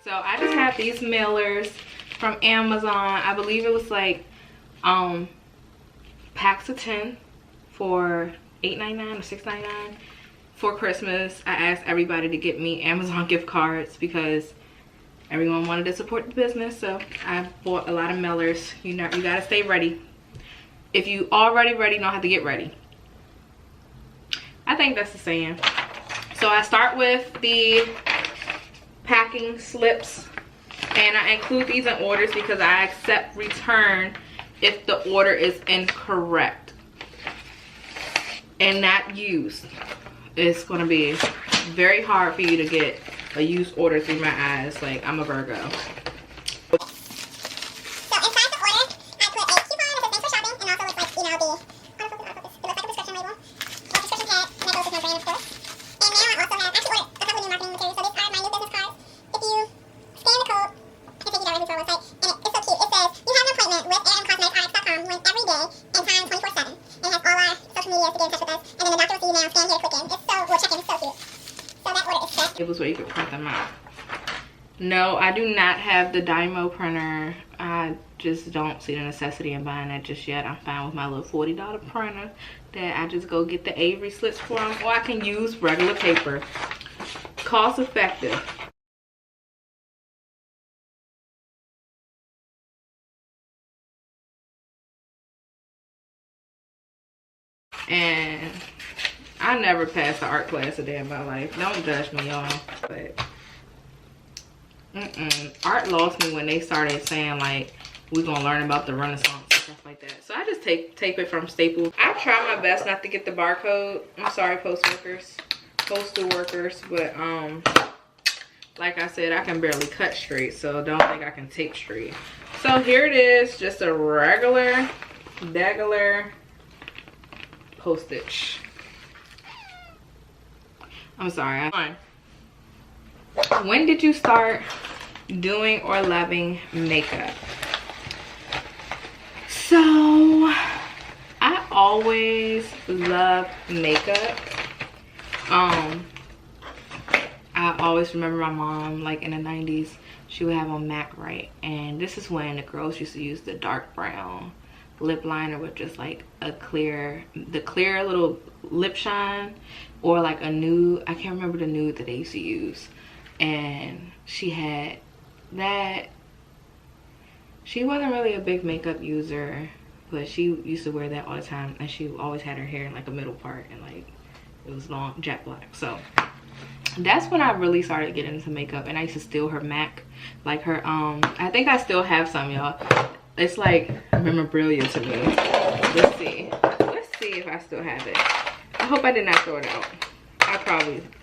So I just have these mailers from Amazon. I believe it was like packs of 10 for $8.99 or $6.99 for Christmas. I asked everybody to get me Amazon gift cards because everyone wanted to support the business. So I bought a lot of mailers. You know, you gotta stay ready. If you already ready, know how to get ready. I think that's the saying. So I start with the packing slips, and I include these in orders because I accept return if the order is incorrect and not used. It's going to be very hard for you to get a used order through my eyes. Like, I'm a Virgo. It was where you could print them out. No, I do not have the Dymo printer. I just don't see the necessity in buying that just yet. I'm fine with my little $40 printer that I just go get the Avery slits from, or I can use regular paper. Cost effective. And I never passed an art class a day in my life. Don't judge me, y'all. But art lost me when they started saying like we're gonna learn about the Renaissance and stuff like that. So I just tape it from Staples. I try my best not to get the barcode. I'm sorry, postal workers, but like I said, I can barely cut straight, so don't think I can tape straight. So here it is, just a regular postage. I'm sorry. When did you start doing or loving makeup? So I always loved makeup. I always remember my mom, like in the 90s, she would have on MAC, right? And this is when the girls used to use the dark brown lip liner with just like the clear little lip shine, or like a nude. I can't remember the nude that they used to use. And she had that. She wasn't really a big makeup user, but she used to wear that all the time, and she always had her hair in like a middle part, and like it was long, jet black. So that's when I really started getting into makeup, and I used to steal her MAC, like her I think I still have some, y'all. It's like memorabilia to me. Let's see if I still have it. I hope I did not throw it out.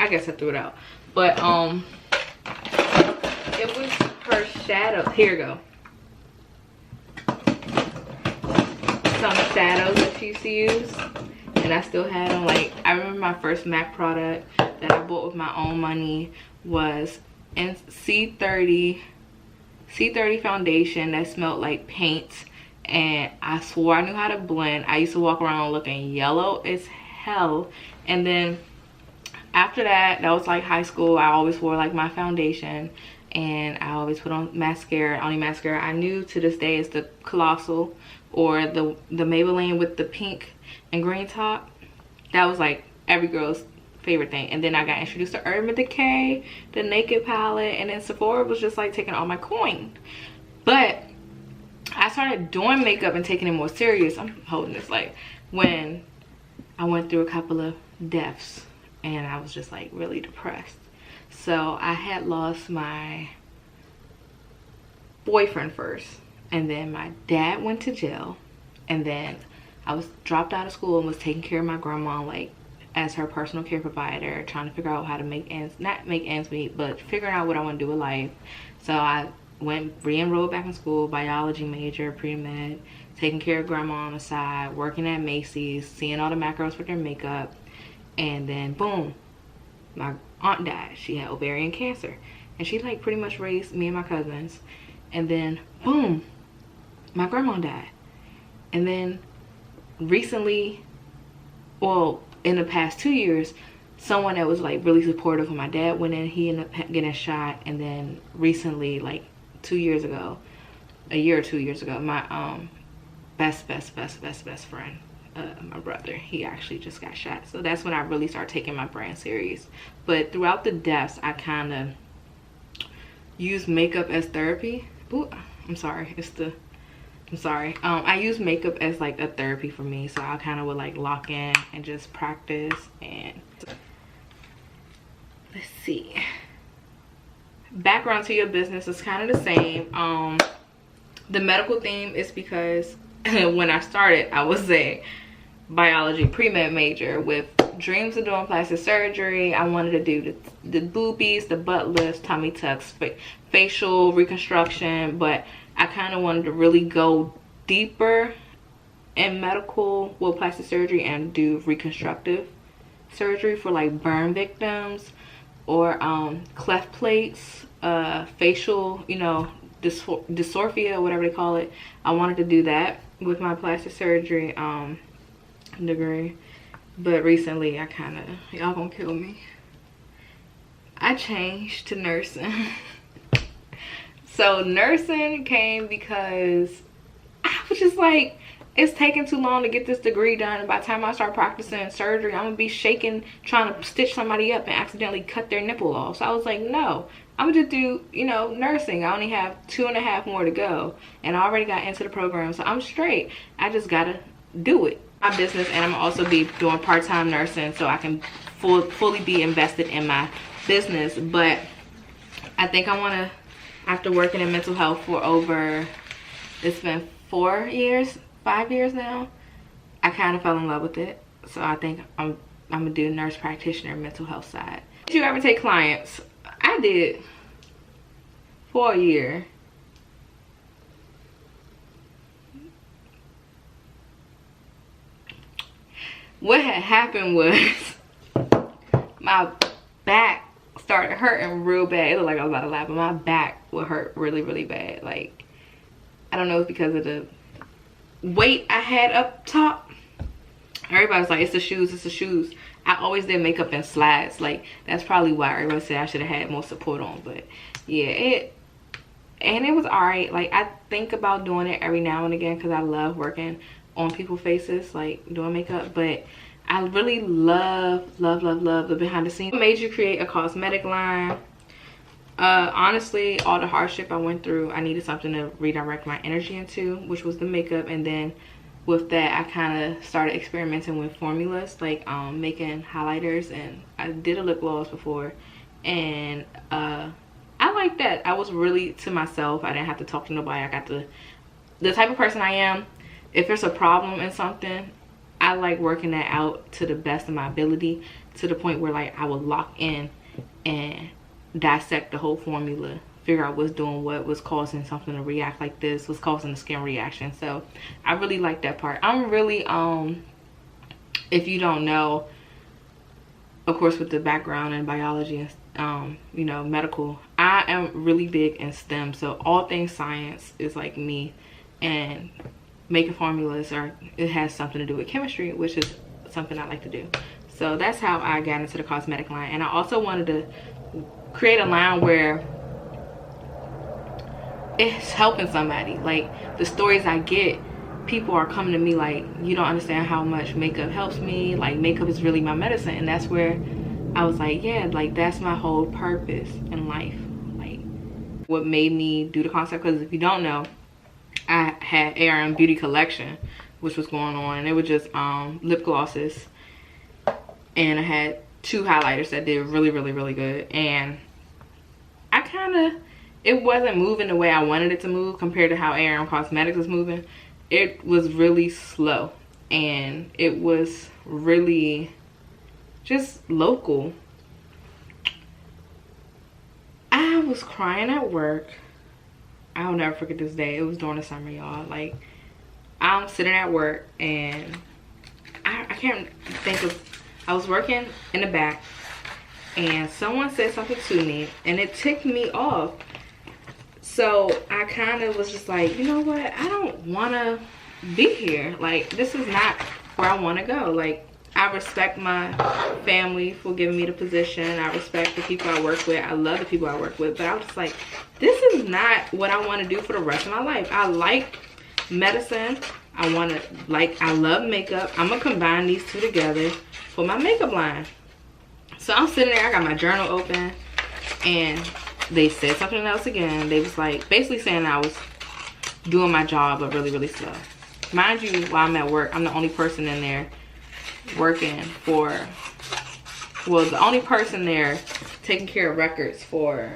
I guess I threw it out, but it was her shadow. Here you go. Some shadows that she used to use, and I still had them. Like, I remember my first MAC product that I bought with my own money was in C30 foundation that smelled like paint, and I swore I knew how to blend. I used to walk around looking yellow as hell. And then after that was like high school, I always wore like my foundation, and I always put on mascara. Only mascara I knew to this day is the Colossal, or the Maybelline with the pink and green top. That was like every girl's favorite thing. And then I got introduced to Urban Decay, the Naked palette, and then Sephora was just like taking all my coin. But I started doing makeup and taking it more serious. I'm holding this, like, when I went through a couple of deaths and I was just like really depressed. So I had lost my boyfriend first, and then my dad went to jail, and then I was dropped out of school and was taking care of my grandma, like as her personal care provider, trying to figure out how to not make ends meet, but figuring out what I want to do with life. So I re-enrolled back in school, biology major, pre-med, taking care of grandma on the side, working at Macy's, seeing all the macros with their makeup, and then boom, my aunt died. She had ovarian cancer, and she like pretty much raised me and my cousins. And then boom, my grandma died. And then recently, well, in the past 2 years, someone that was like really supportive. When my dad went in, he ended up getting shot. And then recently, like 2 years ago, a year or 2 years ago, my best friend, my brother, he actually just got shot. So that's when I really started taking my brand serious. But throughout the deaths, I kind of use makeup as therapy. Ooh, I'm sorry, I use makeup as like a therapy for me. So I kind of would like lock in and just practice. And let's see, background to your business is kind of the same. The medical theme is because when I started, I was a biology pre-med major with dreams of doing plastic surgery. I wanted to do the boobies, the butt lifts, tummy tucks, facial reconstruction, but I kind of wanted to really go deeper in medical, well, plastic surgery, and do reconstructive surgery for like burn victims or cleft plates, facial, you know, dysmorphia, whatever they call it. I wanted to do that with my plastic surgery degree. But recently I kind of, y'all gonna kill me, I changed to nursing. So nursing came because I was just like, it's taking too long to get this degree done, and by the time I start practicing surgery, I'm gonna be shaking trying to stitch somebody up and accidentally cut their nipple off. So I was like, no, I'm gonna just do, you know, nursing. I only have 2.5 more to go, and I already got into the program, so I'm straight. I just gotta do it. My business, and I'm also be doing part-time nursing so I can fully be invested in my business. But I think I want to, after working in mental health for over, it's been 5 years now, I kind of fell in love with it. So I think I'm gonna do nurse practitioner mental health side. Did you ever take clients? I did for a year. What had happened was my back started hurting real bad. It looked like I was about to laugh, but my back would hurt really bad. Like, I don't know if it's because of the weight I had up top. Everybody's like, it's the shoes, it's the shoes. I always did makeup in slides. Like, that's probably why everybody said I should have had more support on. But yeah, it was alright. Like, I think about doing it every now and again because I love working on people's faces, like doing makeup. But I really love the behind the scenes. What made you create a cosmetic line? Honestly, all the hardship I went through, I needed something to redirect my energy into, which was the makeup. And then with that, I kind of started experimenting with formulas, like making highlighters, and I did a lip gloss before, and I like that. I was really to myself. I didn't have to talk to nobody. I got the type of person I am. If there's a problem in something, I like working that out to the best of my ability, to the point where like I would lock in and dissect the whole formula, figure out what's doing what, was causing something to react like this, what's causing the skin reaction. So I really like that part. I'm really if you don't know, of course, with the background in biology and you know, medical, I am really big in STEM. So all things science is like me, and making formulas, or it has something to do with chemistry, which is something I like to do. So that's how I got into the cosmetic line. And I also wanted to create a line where it's helping somebody. Like, the stories I get, people are coming to me like, you don't understand how much makeup helps me. Like, makeup is really my medicine. And that's where I was like, yeah, like that's my whole purpose in life. Like, what made me do the concept, because if you don't know, I had ARM Beauty Collection, which was going on, and it was just lip glosses, and I had 2 highlighters that did really good. And I kind of, it wasn't moving the way I wanted it to move compared to how ARM Cosmetics was moving. It was really slow, and it was really just local. I was crying at work. I'll never forget this day. It was during the summer, y'all. Like, I'm sitting at work, and I can't think of, I was working in the back, and someone said something to me, and it ticked me off. So I kind of was just like, you know what? I don't want to be here. Like, this is not where I want to go. Like, I respect my family for giving me the position. I respect the people I work with. I love the people I work with. But I was just like, this is not what I want to do for the rest of my life. I like medicine. I love makeup. I'm going to combine these two together for my makeup line. So I'm sitting there. I got my journal open. And they said something else again. They was like, basically saying I was doing my job, but really, really slow. Mind you, while I'm at work, I'm the only person in there working for, well, the only person there taking care of records for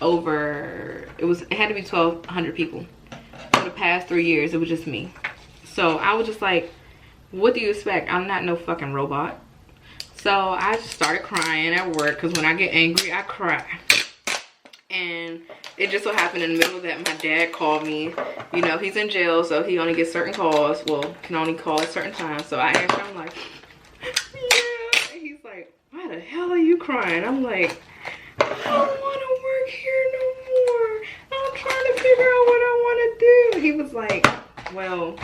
over, it had to be 1,200 people. For the past 3 years, it was just me. So I was just like, what do you expect? I'm not no fucking robot. So I just started crying at work, because when I get angry, I cry. And it just so happened in the middle of that, my dad called me. You know, he's in jail, so he only gets certain calls. Well, can only call at certain times. So I answered, I'm like, yeah. And he's like, why the hell are you crying? I'm like, I don't want to work here no more. I'm trying to figure out what I want to do. He was like, well,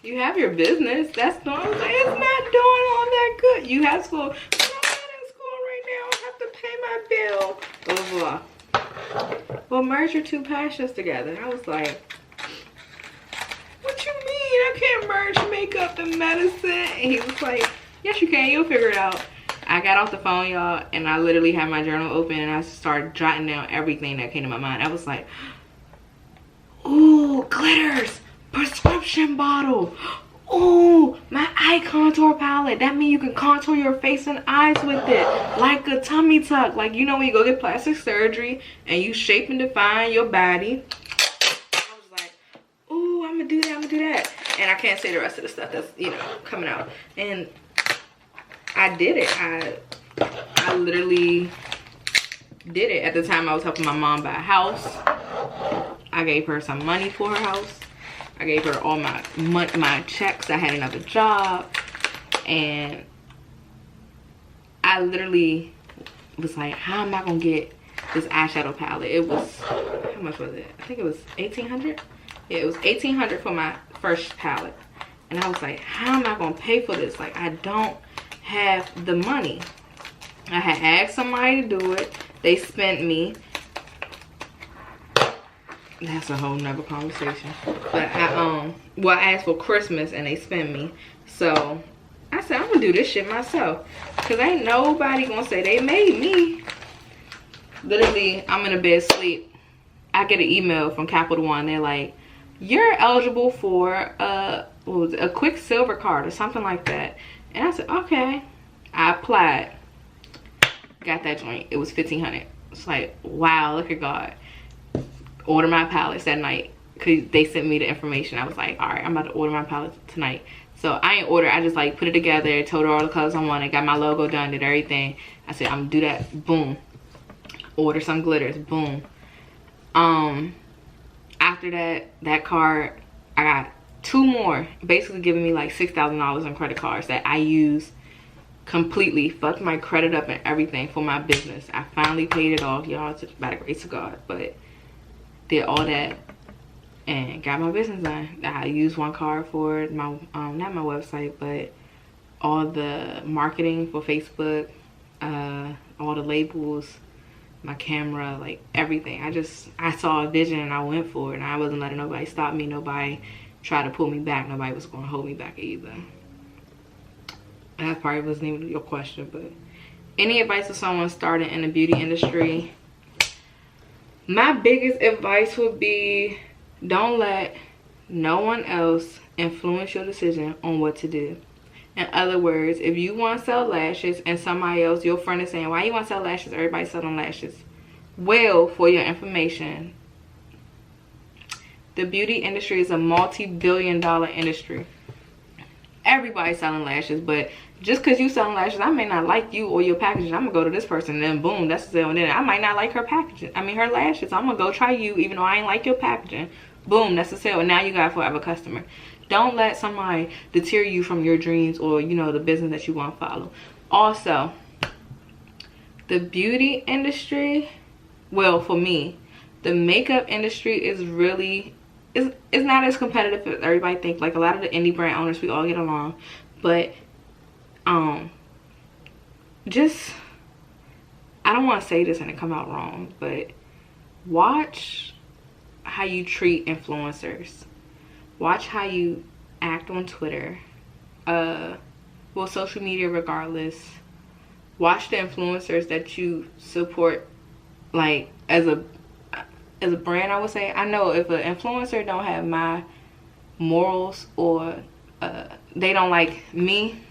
you have your business. That's not, I was like, it's not doing all that good. You have school. My bill, blah blah blah. Well, merge your two passions together. And I was like, what you mean I can't merge makeup and medicine? And he was like, yes you can, you'll figure it out. I got off the phone, y'all, and I literally had my journal open and I started jotting down everything that came to my mind. I was like, ooh, glitters, prescription bottle. Oh, my eye contour palette. That means you can contour your face and eyes with it. Like a tummy tuck. Like, you know when you go get plastic surgery and you shape and define your body. I was like, oh, I'm gonna do that, I'm gonna do that. And I can't say the rest of the stuff that's, you know, coming out. And I did it. I literally did it. At the time, I was helping my mom buy a house. I gave her some money for her house. I gave her all my checks. I had another job. And I literally was like, how am I going to get this eyeshadow palette? It was, how much was it? I think it was $1,800. Yeah, it was $1,800 for my first palette. And I was like, how am I going to pay for this? Like, I don't have the money. I had asked somebody to do it. They spent me. That's a whole nother conversation. But I asked for Christmas and they spent me. So I said, I'm gonna do this shit myself, because ain't nobody gonna say they made me. Literally, I'm in a bed asleep. I get an email from Capital One. They're like, you're eligible for a Quicksilver card or something like that. And I said, okay. I applied. Got that joint. It was $1,500. It's like, wow, look at God. Order my palettes that night, because they sent me the information. I was like, all right, I'm about to order my palettes tonight. So I ain't order. I just like put it together, told her all the colors I wanted, got my logo done, did everything. I said, I'm gonna do that. Boom. Order some glitters. Boom. After that card, I got 2 more, basically giving me like $6,000 in credit cards that I use completely. Fucked my credit up and everything for my business. I finally paid it off, y'all, by the grace of God. But did all that and got my business done. I used one card for my not my website, but all the marketing for Facebook, all the labels, my camera, like everything. I saw a vision and I went for it, and I wasn't letting nobody stop me. Nobody tried to pull me back. Nobody was going to hold me back either. That probably wasn't even your question, but any advice for someone starting in the beauty industry? My biggest advice would be, don't let no one else influence your decision on what to do. In other words, if you want to sell lashes and somebody else, your friend is saying, why you want to sell lashes? Everybody's selling lashes. Well, for your information, the beauty industry is a multi-billion-dollar industry. Everybody's selling lashes, but just because you selling lashes, I may not like you or your packaging. I'm gonna go to this person and then boom, that's the sale. And then I might not like her packaging. I mean her lashes. I'm gonna go try you even though I ain't like your packaging. Boom, that's the sale. And now you got a forever customer. Don't let somebody deter you from your dreams or, you know, the business that you want to follow. Also, the beauty industry, well, for me, the makeup industry is really, it's not as competitive as everybody thinks. Like a lot of the indie brand owners, we all get along. But just, I don't want to say this and it come out wrong, but watch how you treat influencers. Watch how you act on Twitter, well, social media regardless. Watch the influencers that you support, like as a brand. I would say, I know if an influencer don't have my morals, or they don't like me,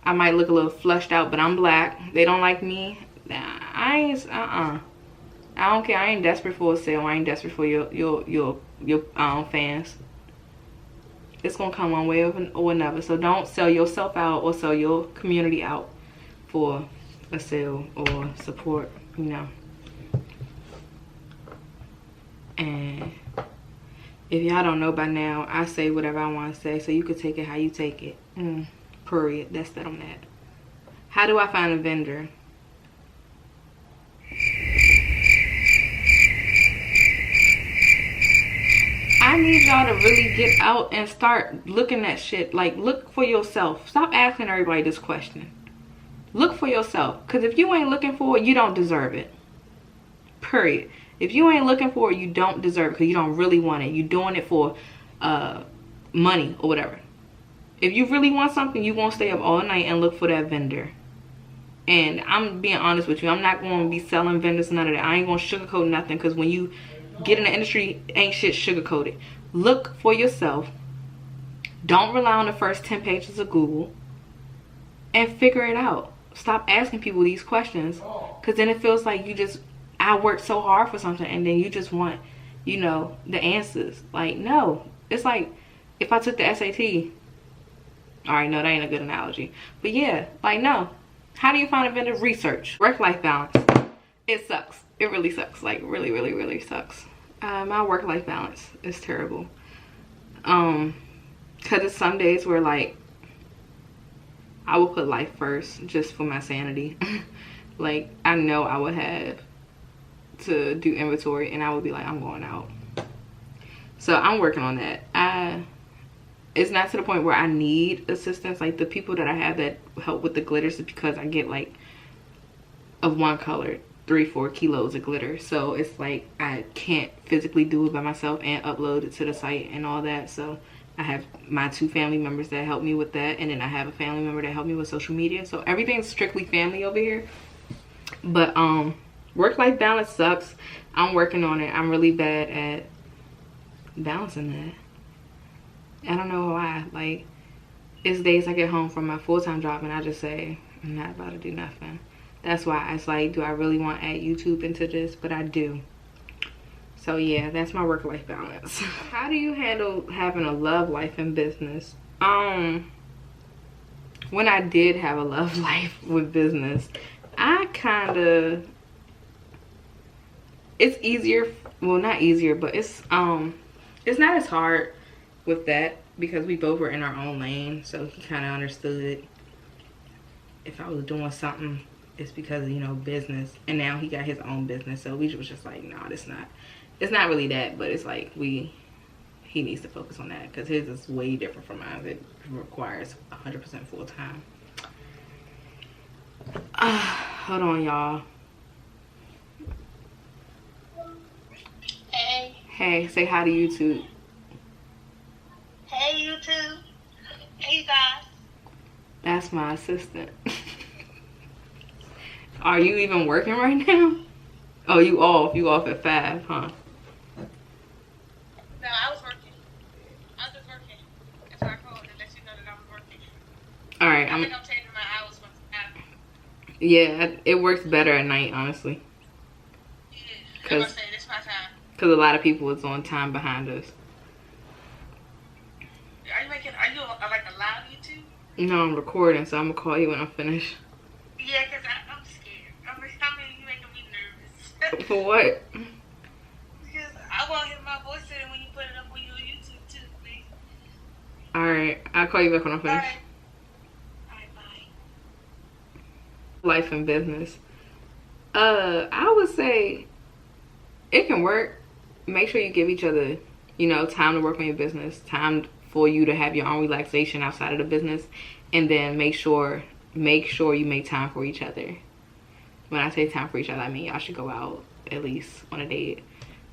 I might look a little flushed out, but I'm black, they don't like me, nah, I ain't, I don't care. I ain't desperate for a sale. I ain't desperate for your fans. It's gonna come one way or another. So don't sell yourself out or sell your community out for a sale or support, you know. And if y'all don't know by now, I say whatever I want to say, so you can take it how you take it. Period. That's that on that. How do I find a vendor? I need y'all to really get out and start looking at shit. Like, look for yourself. Stop asking everybody this question. Look for yourself. Because if you ain't looking for it, you don't deserve it. Period. If you ain't looking for it, you don't deserve it, because you don't really want it. You're doing it for money or whatever. If you really want something, you won't stay up all night and look for that vendor. And I'm being honest with you. I'm not going to be selling vendors, none of that. I ain't going to sugarcoat nothing, because when you get in the industry, ain't shit sugarcoated. Look for yourself. Don't rely on the first 10 pages of Google. And figure it out. Stop asking people these questions, because then it feels like you just, I worked so hard for something, and then you just want, you know, the answers. Like, no. It's like if I took the SAT. Alright, no, that ain't a good analogy. But yeah, like, no. How do you find a vendor? Research. Work-life balance. It sucks. It really sucks. Like, really, really, really sucks. My work-life balance is terrible. Because it's some days where, like, I will put life first just for my sanity. Like, I know I would have to do inventory, and I would be like, I'm going out. So I'm working on that. It's not to the point where I need assistance. Like, the people that I have that help with the glitters is because I get, like, of one color 3-4 kilos of glitter. So it's like I can't physically do it by myself and upload it to the site and all that. So I have my 2 family members that help me with that, and then I have a family member that help me with social media. So everything's strictly family over here. But work-life balance sucks. I'm working on it. I'm really bad at balancing that. I don't know why. Like, it's days I get home from my full-time job and I just say, I'm not about to do nothing. That's why it's like, do I really want to add YouTube into this? But I do. So yeah, that's my work-life balance. How do you handle having a love life in business? When I did have a love life with business, I kind of, it's easier, well, not easier, but it's not as hard with that, because we both were in our own lane. So he kind of understood if I was doing something, it's because, you know, business. And now he got his own business, so we was just like, no, it's not really that. But it's like, he needs to focus on that, because his is way different from mine. It requires 100% full-time. Hold on, y'all. Hey, say hi to YouTube. Hey, YouTube. Hey, you guys. That's my assistant. Are you even working right now? Oh, you off. You off at 5, huh? No, I was working. I was just working. That's why I called to let you know that I was working. All right. I think I'm changing my hours from now. Yeah, it works better at night, honestly. Yeah, I'm going to say this is my time. Because a lot of people is on time behind us. Are you like a live YouTube? No, I'm recording, so I'm going to call you when I'm finished. Yeah, because I'm scared. I mean, you're making me nervous. For what? Because I want to hear my voice in it when you put it up on your YouTube too, please. Alright, I'll call you back when I'm finished. Alright, bye. Life and business. I would say it can work. Make sure you give each other, you know, time to work on your business, time for you to have your own relaxation outside of the business, and then make sure you make time for each other. When I say time for each other, I mean y'all should go out at least on a date.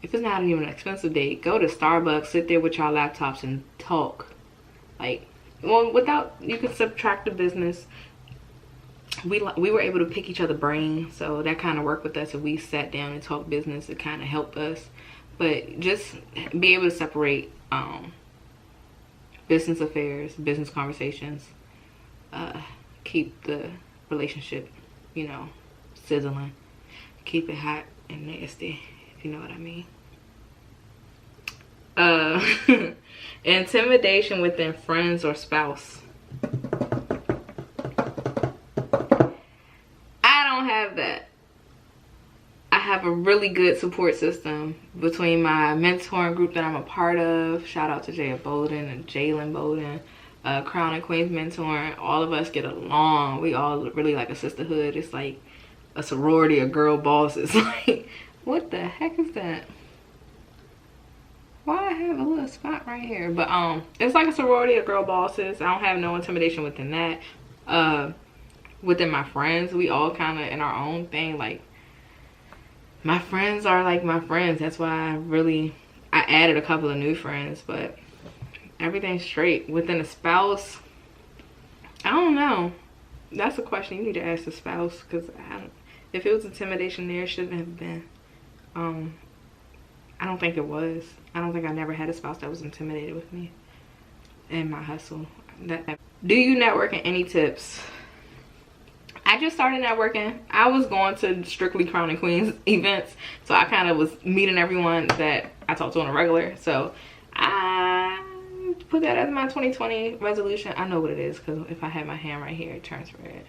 If it's not even an expensive date, go to Starbucks, sit there with y'all laptops and talk. Like, well, without, you can subtract the business. We were able to pick each other's brain, so that kind of worked with us. If we sat down and talked business, it kind of helped us. But just be able to separate business affairs, business conversations, keep the relationship, you know, sizzling, keep it hot and nasty, if you know what I mean. Intimidation within friends or spouse. I don't have that. I have a really good support system between my mentoring group that I'm a part of. Shout out to Jaya Bolden and Jalen Bolden, Crown and Queens mentoring. All of us get along. We all really like a sisterhood. It's like a sorority of girl bosses. Like, what the heck is that? Why I have a little spot right here? But it's like a sorority of girl bosses. I don't have no intimidation within that. Within my friends, we all kind of in our own thing. Like, my friends are like my friends. That's why I added a couple of new friends, but everything's straight. Within a spouse, I don't know. That's a question you need to ask the spouse, because if it was intimidation there, it shouldn't have been. I don't think it was. I don't think I never had a spouse that was intimidated with me in my hustle. Do you network, and any tips? I just started networking. I was going to strictly Crown and Queens events, so I kind of was meeting everyone that I talked to on a regular. So I put that as my 2020 resolution. I know what it is, because if I had my hand right here, it turns red.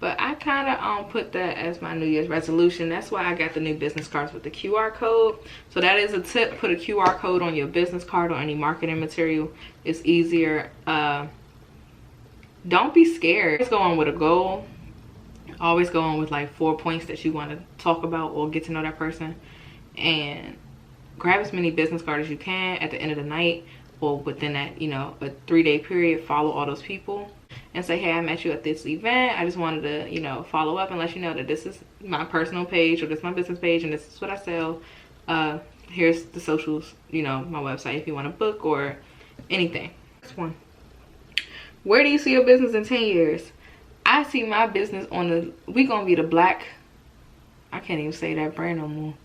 But I kind of put that as my New Year's resolution. That's why I got the new business cards with the QR code. So that is a tip. Put a QR code on your business card or any marketing material. It's easier. Don't be scared. Just go on with a goal. Always go on with like 4 points that you want to talk about or get to know that person, and grab as many business cards as you can at the end of the night, or within that, you know, a 3-day period. Follow all those people and say, hey, I met you at this event. I just wanted to, you know, follow up and let you know that this is my personal page, or this is my business page, and this is what I sell. Here's the socials, you know, my website if you want to book or anything. Next one. Where do you see your business in 10 years? I see my business on the, we gonna be the black, I can't even say that brand no more.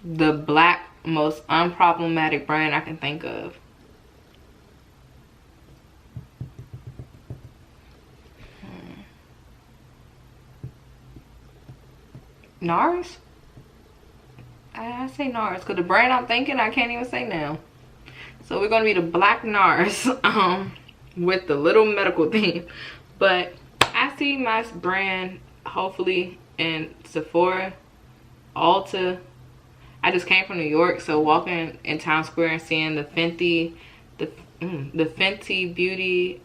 The black most unproblematic brand I can think of. NARS? I say NARS because the brand I'm thinking I can't even say now. So we're gonna be the black NARS with the little medical theme. But I see my brand hopefully in Sephora, Ulta. I just came from New York, so walking in Times Square and seeing the Fenty Beauty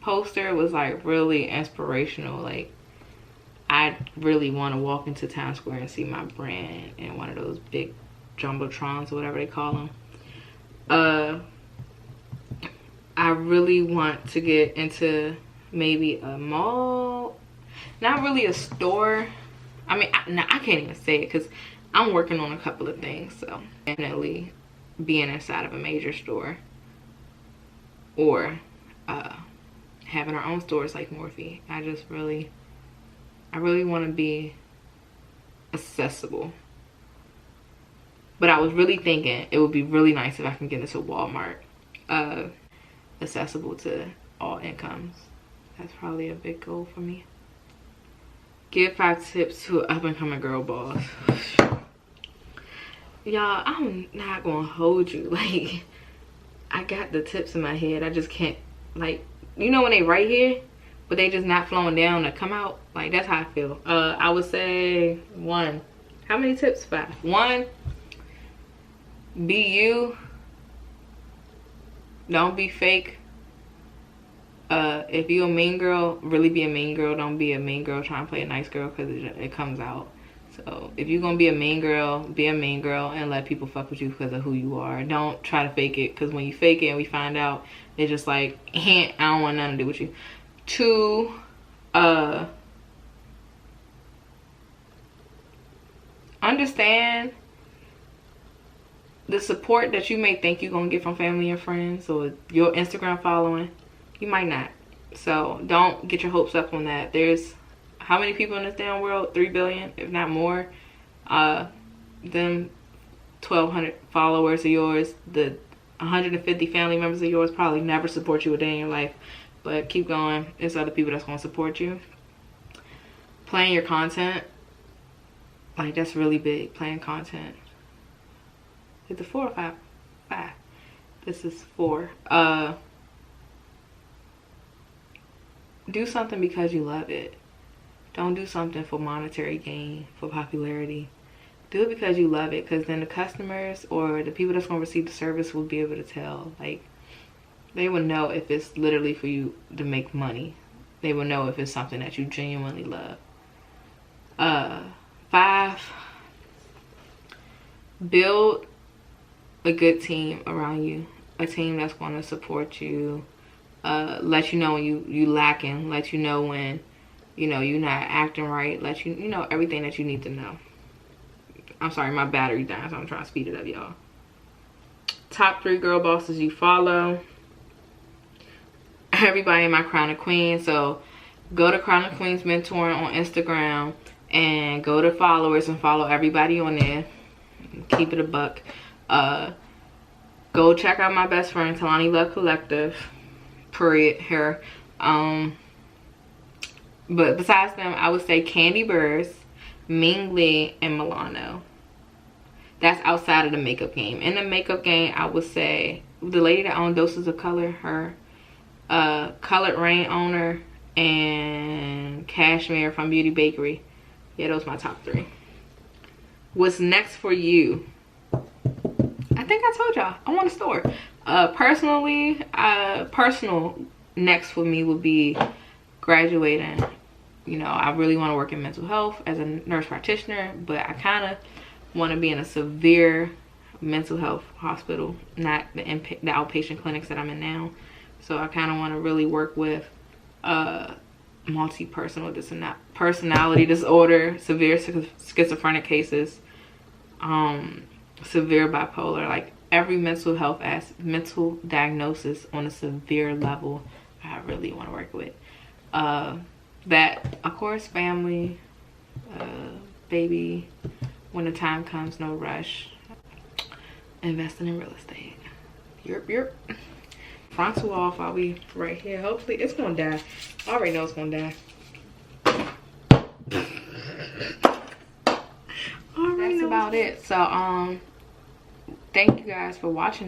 poster was like really inspirational. Like, I really want to walk into Times Square and see my brand in one of those big jumbotrons or whatever they call them. I really want to get into maybe a mall, not really a store. I mean, I can't even say it because I'm working on a couple of things. So definitely being inside of a major store, or having our own stores like Morphe. I really want to be accessible. But I was really thinking it would be really nice if I can get into Walmart, accessible to all incomes. That's probably a big goal for me. Give 5 tips to an up-and-coming girl boss. Y'all, I'm not gonna hold you. Like, I got the tips in my head. I just can't, like, you know when they right here, but they just not flowing down to come out? Like, that's how I feel. I would say 1. How many tips? 5. 1, be you. Don't be fake. If you're a mean girl, really be a mean girl. Don't be a mean girl trying to play a nice girl, because it comes out. So if you're gonna be a mean girl, be a mean girl and let people fuck with you because of who you are. Don't try to fake it, because when you fake it and we find out, it's just like, I don't want nothing to do with you. 2, understand the support that you may think you're gonna get from family and friends or your Instagram following. You might not. So don't get your hopes up on that. There's how many people in this damn world? 3 billion, if not more. Them 1,200 followers of yours, the 150 family members of yours probably never support you a day in your life. But keep going. There's other people that's gonna support you. Playing your content, like, that's really big. Playing content. Is it 4 or 5? 5. This is 4. Do something because you love it. Don't do something for monetary gain, for popularity. Do it because you love it, because then the customers or the people that's going to receive the service will be able to tell. Like, they will know if it's literally for you to make money. They will know if it's something that you genuinely love. 5, build a good team around you. A team that's going to support you. Let you know when you lacking. Let you know when, you know, you're not acting right. Let you know everything that you need to know. I'm sorry, my battery died, so I'm trying to speed it up, y'all. Top 3 girl bosses you follow. Everybody in my Crown of Queens. So go to Crown of Queens Mentoring on Instagram and go to followers and follow everybody on there. Keep it a buck. Go check out my best friend Talani Love Collective. Period. Her. But besides them, I would say Candy Burrs, Ming Lee, and Milano. That's outside of the makeup game. In the makeup game, I would say the lady that owned Doses of Color, her, Colored Rain owner, and Cashmere from Beauty Bakery. Yeah, those are my top 3. What's next for you? I think I told y'all I want a store. Personally, personal next for me would be graduating. You know, I really want to work in mental health as a nurse practitioner, but I kind of want to be in a severe mental health hospital, not the outpatient clinics that I'm in now. So I kind of want to really work with multi-personal personality disorder, severe schizophrenic cases, severe bipolar, like every mental health mental diagnosis on a severe level. I really want to work with that, of course, family, baby, when the time comes, no rush. Investing in real estate. Yerp. Frontal off while we right here. Hopefully it's gonna die. I already know it's gonna die. That's about it. So thank you guys for watching.